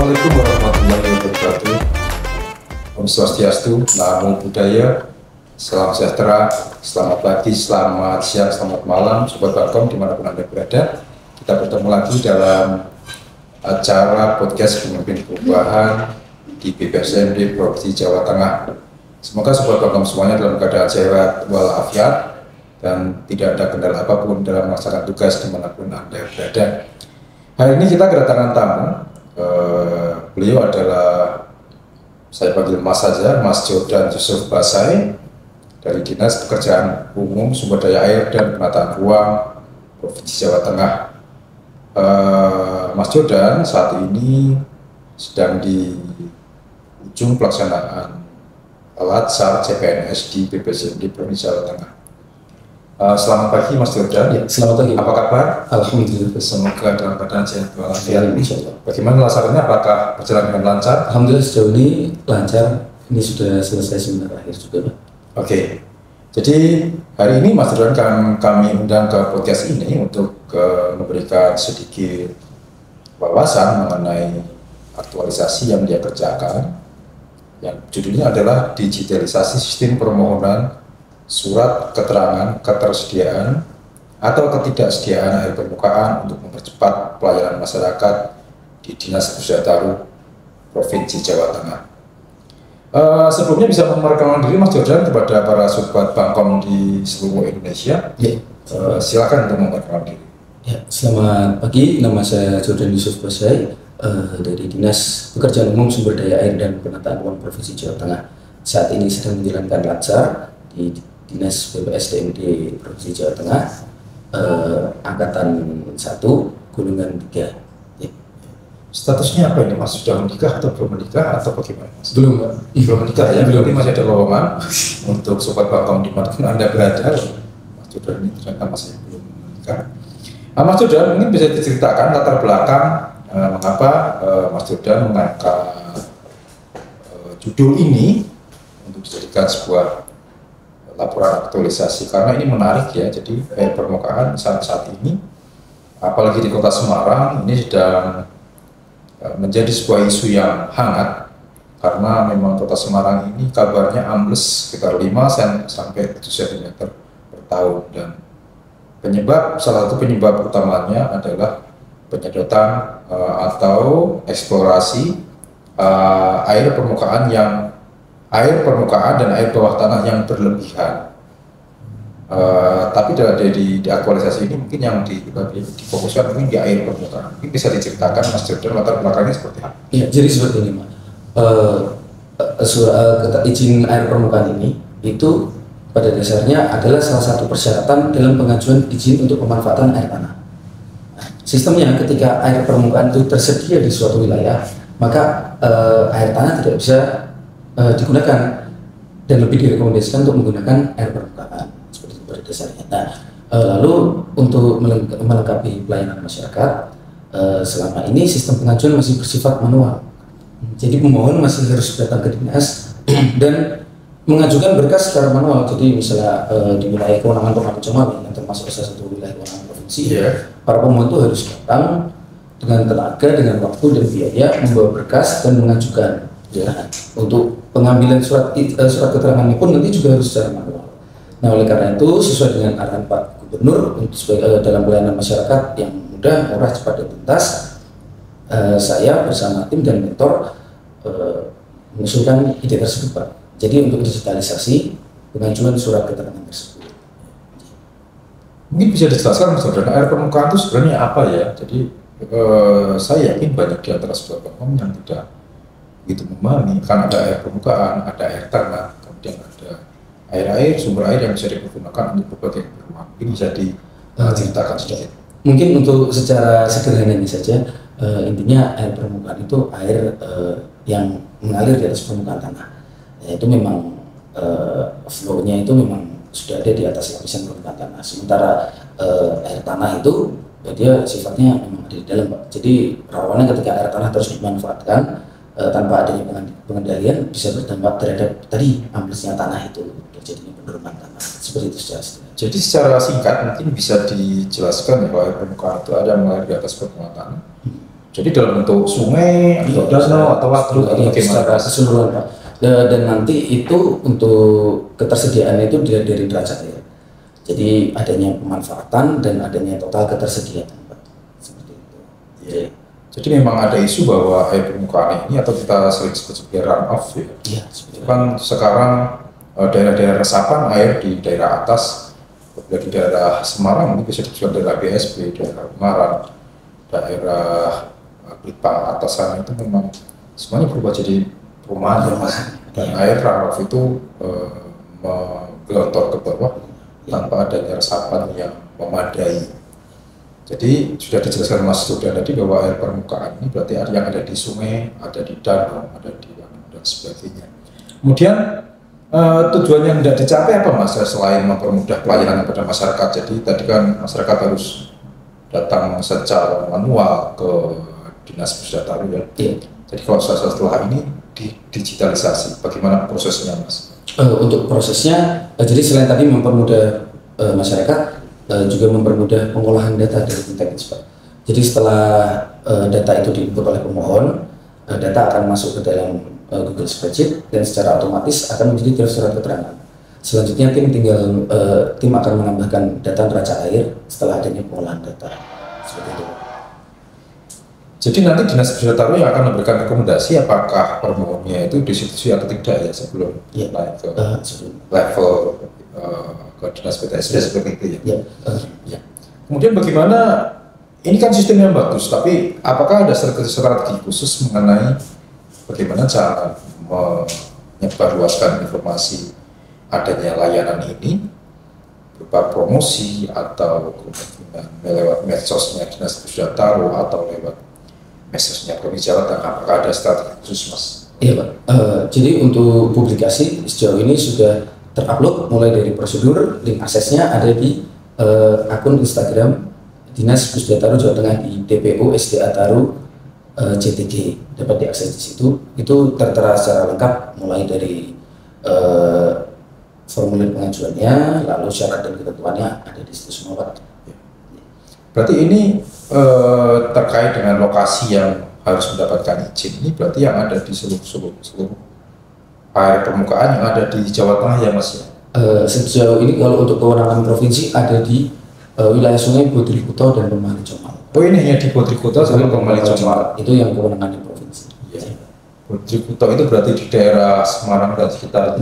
Assalamualaikum warahmatullahi wabarakatuh. Om Swastiastu, Namo Buddhaya, salam sejahtera, selamat pagi, selamat siang, selamat malam, Sobat Bakom dimanapun Anda berada. Kita bertemu lagi dalam acara podcast Pemimpin Perubahan di BPSMD Provinsi Jawa Tengah. Semoga Sobat Bakom semuanya dalam keadaan sehat walafiat dan tidak ada kendala apapun dalam melaksanakan tugas dimanapun Anda berada. Hari ini kita kedatangan tamu. Beliau adalah, saya panggil Mas saja, Mas Jordan Yusuf Basai dari Dinas Pekerjaan Umum, Sumber Daya Air dan Penataan Ruang Provinsi Jawa Tengah. Mas Jordan saat ini sedang di ujung pelaksanaan Latsar CPNS di BPSMD Provinsi Jawa Tengah. Selamat pagi Mas Jordan. Ya, selamat pagi. Apa kabar? Alhamdulillah. Semoga dalam keadaan sehat walafiat. Bagaimana laksanaannya? Apakah berjalan dengan lancar? Alhamdulillah sejauh ini lancar. Ini sudah selesai seminar akhir juga, Pak. Oke. Jadi hari ini Mas Jordan kami undang ke podcast ini untuk memberikan sedikit wawasan mengenai aktualisasi yang dia kerjakan. Yang judulnya adalah digitalisasi sistem permohonan surat keterangan ketersediaan atau ketidaksediaan air permukaan untuk mempercepat pelayanan masyarakat di Dinas Kesehatan Provinsi Jawa Tengah. Sebelumnya bisa memperkenalkan diri Mas Jordan kepada para sobat Bangkom di seluruh Indonesia. Ya. Silakan untuk memperkenalkan diri. Ya, selamat pagi. Nama saya Jordan Yusuf Basai dari Dinas Pekerjaan Umum, Sumber Daya Air dan Penataan Ruang Provinsi Jawa Tengah. Saat ini sedang menjalankan latsar di Dinas BPSDM di Provinsi Jawa Tengah, angkatan 1, golongan 3. Ya. Statusnya apa ini Mas? Sudah menikah atau belum menikah atau bagaimana Mas? Belum, Pak. Belum menikah ya, berarti masih ada lowongan untuk sobat Bangkom dimanapun Anda berada. Mas Jordan ini ternyata masih belum menikah. Mas Jordan mungkin bisa diceritakan latar belakang mengapa Mas Jordan mengangkat judul ini untuk dijadikan sebuah laporan aktualisasi, karena ini menarik ya. Jadi air permukaan saat ini apalagi di kota Semarang ini sedang menjadi sebuah isu yang hangat, karena memang kota Semarang ini kabarnya ambles sekitar 5 sampai 7 cm per tahun, dan salah satu penyebab utamanya adalah penyedotan atau eksplorasi air permukaan dan air bawah tanah yang berlebihan. Tapi di aktualisasi ini mungkin yang difokuskan mungkin di air permukaan. Mungkin bisa diceritakan Mas Jordan latar belakangnya seperti apa? Ya, jadi seperti ini, Pak. Izin air permukaan ini itu pada dasarnya adalah salah satu persyaratan dalam pengajuan izin untuk pemanfaatan air tanah. Sistemnya ketika air permukaan itu tersedia di suatu wilayah, maka air tanah tidak bisa digunakan dan lebih direkomendasikan untuk menggunakan air permukaan seperti itu pada dasarnya. Nah, lalu untuk melengkapi pelayanan masyarakat, selama ini sistem pengajuan masih bersifat manual. Jadi pemohon masih harus datang ke dinas dan mengajukan berkas secara manual. Jadi misalnya di wilayah kewenangan Pemkab Jambi yang termasuk salah satu wilayah kewenangan provinsi, para pemohon itu harus datang dengan tenaga, dengan waktu dan biaya membawa berkas dan mengajukan. Ya, untuk pengambilan surat keterangan ini pun nanti juga harus secara manual. Nah, oleh karena itu sesuai dengan arahan Pak Gubernur untuk dalam pelayanan masyarakat yang mudah, murah, cepat dan tuntas, saya bersama tim dan mentor mengusulkan ide tersebut, Pak. Jadi untuk digitalisasi pengajuan surat keterangan tersebut. Mungkin bisa dijelaskan Mas Jordan, air permukaan itu sebenarnya apa ya? Jadi saya yakin banyak di antara sobat Bangkom yang tidak begitu memahami, kan ada air permukaan, ada air tanah, kemudian ada air sumber air yang bisa dipergunakan untuk berbagai keperluan. Mungkin bisa diceritakan sedikit. Mungkin untuk secara sederhananya saja, intinya air permukaan itu air yang mengalir di atas permukaan tanah. Ya, itu memang flow-nya itu memang sudah ada di atas lapisan permukaan tanah. Sementara air tanah itu dia sifatnya memang ada di dalam, Pak. Jadi rawannya ketika air tanah terus dimanfaatkan tanpa adanya pengendalian bisa berdampak terhadap tadi amblesnya tanah itu, terjadinya penurunan tanah seperti itu secara sederhana. Jadi secara singkat mungkin bisa dijelaskan ya, bahwa air permukaan itu ada mengalir di atas permukaan tanah. Jadi dalam bentuk sungai atau danau atau waduk atau secara bagaimana? keseluruhan Pak. Dan nanti itu untuk ketersediaannya itu dari derajat air. Jadi adanya pemanfaatan dan adanya total ketersediaan Pak. Seperti itu. Ya. Jadi memang ada isu bahwa air permukaan ini atau kita sering sebut sebagai runoff ya. Iya, Kan sekarang daerah-daerah resapan air di daerah atas, di daerah Semarang mungkin bisa disebut daerah BSP, daerah Ungaran, daerah Belitpang atasan itu memang semuanya berubah jadi perumahan ya Mas. Dan air runoff itu menggelontor ke bawah tanpa adanya resapan yang memadai. Jadi sudah dijelaskan Mas Sudan tadi bahwa air permukaan ini berarti air yang ada di sungai, ada di danau, ada di dan sebagainya. Kemudian tujuan yang tidak dicapai apa Mas selain mempermudah pelayanan kepada masyarakat? Jadi tadi kan masyarakat harus datang secara manual ke Dinas Pusdataru ya. Jadi kalau setelah ini digitalisasi, bagaimana prosesnya Mas? Untuk prosesnya, jadi selain tadi mempermudah masyarakat, juga mempermudah pengolahan data dari teknis Pak. Jadi setelah data itu diinput oleh pemohon, data akan masuk ke dalam Google Spreadsheet dan secara otomatis akan menjadi surat keterangan. Selanjutnya tim akan menambahkan data neraca air setelah adanya pengolahan data. Seperti itu. Jadi nanti Dinas Pusdataru yang akan memberikan rekomendasi apakah permohonnya itu disetujui atau tidak ya sebelum naik ke level ke Dinas PTSD seperti itu ya. Ya. Kemudian bagaimana, ini kan sistem yang bagus, tapi apakah ada strategi khusus mengenai bagaimana cara menyebarluaskan informasi adanya layanan ini berupa promosi atau lewat medsosnya Dinas Pusdataru atau lewat medsosnya Provinsi Jawa Tengah, apakah ada strategi khusus Mas? Iya Pak, jadi untuk publikasi sejauh ini sudah terupload mulai dari prosedur, link aksesnya ada di akun Instagram Dinas Pusdataru Jawa Tengah di DPO SDA Taru CTG, dapat diakses di situ. Itu tertera secara lengkap mulai dari formulir pengajuannya, lalu syarat dan ketentuannya ada di situ semua Pak. Berarti ini terkait dengan lokasi yang harus mendapatkan izin, ini berarti yang ada di seluruh air permukaan yang ada di Jawa Tengah ya Mas ya? Sejauh ini kalau untuk kewenangan provinsi ada di wilayah Sungai Bodrikuto dan Pemali Comal. Oh ini hanya di Bodrikuto sama Pemali Comal? Itu yang kewenangan provinsi. Ya. Bodrikuto itu berarti di daerah Semarang dan sekitar.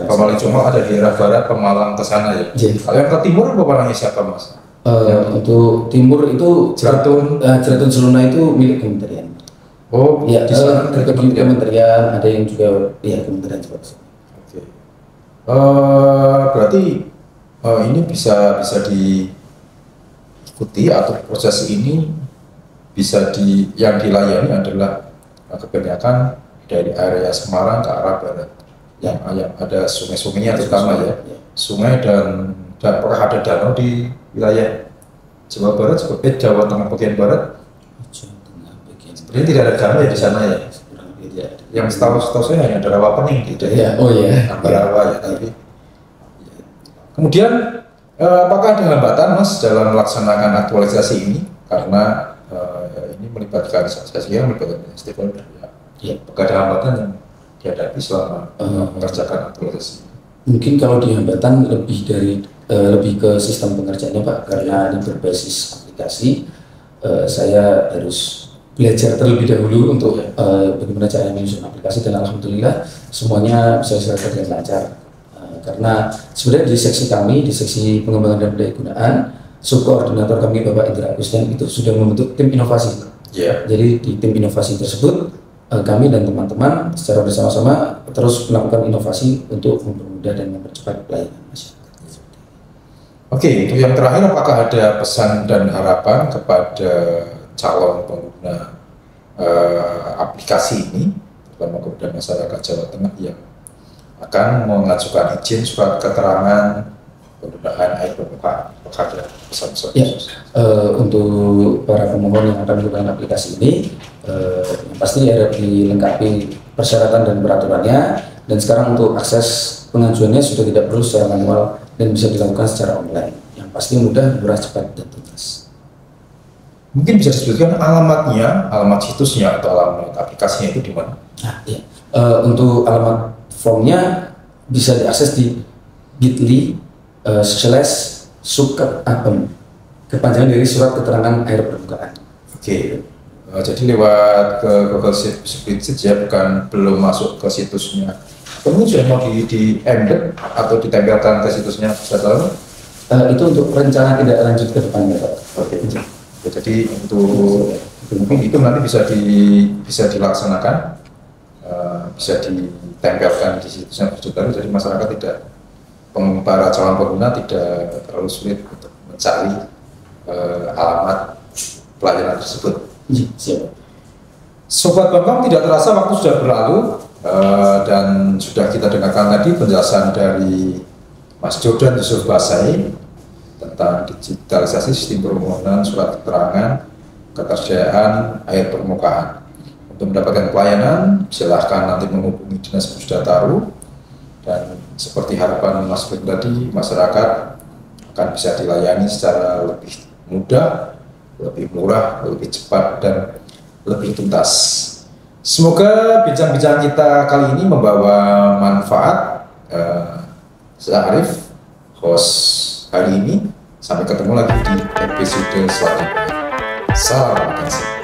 Pemali Comal ada di daerah barat Pemalang ke sana ya? Kalau yang ke timur pemenangnya siapa Mas? Untuk timur itu Jeratun Seluna itu milik kementerian. Oh ya, di sana kementerian ada yang juga ya kementerian juga. Oke. Berarti ini bisa diikuti atau proses ini bisa yang dilayani adalah kebanyakan dari area Semarang ke arah barat yang ada sungai-sungainya terutama ya. Sungai dan apakah ada danau di wilayah Jawa Barat, Jawa Tengah bagian barat? Sebenarnya tidak ada danau ya di sana ya. Yang setahu saya hanya ada rawa pening gitu ya. Rawa ya tapi. Kemudian apakah ada hambatan Mas dalam melaksanakan aktualisasi ini karena ini melibatkan stakeholder ya. Apakah ada hambatan yang dihadapi selama mengerjakan aktualisasi? Mungkin kalau di hambatan lebih ke sistem pengerjaannya Pak, karena ini berbasis aplikasi, saya harus belajar terlebih dahulu untuk bagaimana cara menyusun aplikasi dan alhamdulillah semuanya bisa dilakukan dengan lancar. Karena sebenarnya di seksi kami, di seksi pengembangan dan pendayagunaan, subkoordinator kami Bapak Indra Agustin itu sudah membentuk tim inovasi. Jadi di tim inovasi tersebut kami dan teman-teman secara bersama-sama terus melakukan inovasi untuk mempermudah dan mempercepat pelayanan masyarakat. Oke, untuk yang terakhir, apakah ada pesan dan harapan kepada calon pengguna aplikasi ini, terutama kepada masyarakat Jawa Tengah yang akan mengajukan izin surat keterangan penggunaan air permukaan? Apakah ada pesan-pesan khusus? Untuk para pemohon yang akan menggunakan aplikasi ini, yang pasti harus dilengkapi persyaratan dan peraturannya, dan sekarang untuk akses pengajuannya sudah tidak perlu secara manual dan bisa dilakukan secara online, yang pasti mudah, murah, cepat, dan tuntas. Mungkin bisa disebutkan alamatnya, alamat situsnya atau alamat aplikasinya itu di mana? Nah, iya. Untuk alamat formnya bisa diakses di bit.ly/subketapem, kepanjangan dari surat keterangan air permukaan. Oke. Jadi lewat ke Google Spreadsheet ya, belum masuk ke situsnya. Kemudian sudah mau di embed atau ditempelkan ke situsnya, bisa tahu? Itu untuk rencana tidak lanjut ke depannya, Pak. Oke. Jadi untuk mungkin itu nanti bisa dilaksanakan, bisa ditempelkan di situsnya Bujutari, jadi masyarakat tidak, para calon pengguna tidak terlalu sulit untuk mencari alamat pelayanan tersebut. Siap. Sobat Bangkong, tidak terasa waktu sudah berlalu, dan sudah kita dengarkan tadi penjelasan dari Mas Jordan Yusuf Basai tentang digitalisasi sistem permohonan surat keterangan ketersediaan air permukaan. Untuk mendapatkan pelayanan, silahkan nanti menghubungi Dinas Pusdataru, dan seperti harapan Mas Ben tadi, masyarakat akan bisa dilayani secara lebih mudah, lebih murah, lebih cepat, dan lebih tuntas. Semoga bincang-bincang kita kali ini membawa manfaat. Saya Arif, host hari ini. Sampai ketemu lagi di episode selanjutnya. Salam kasih.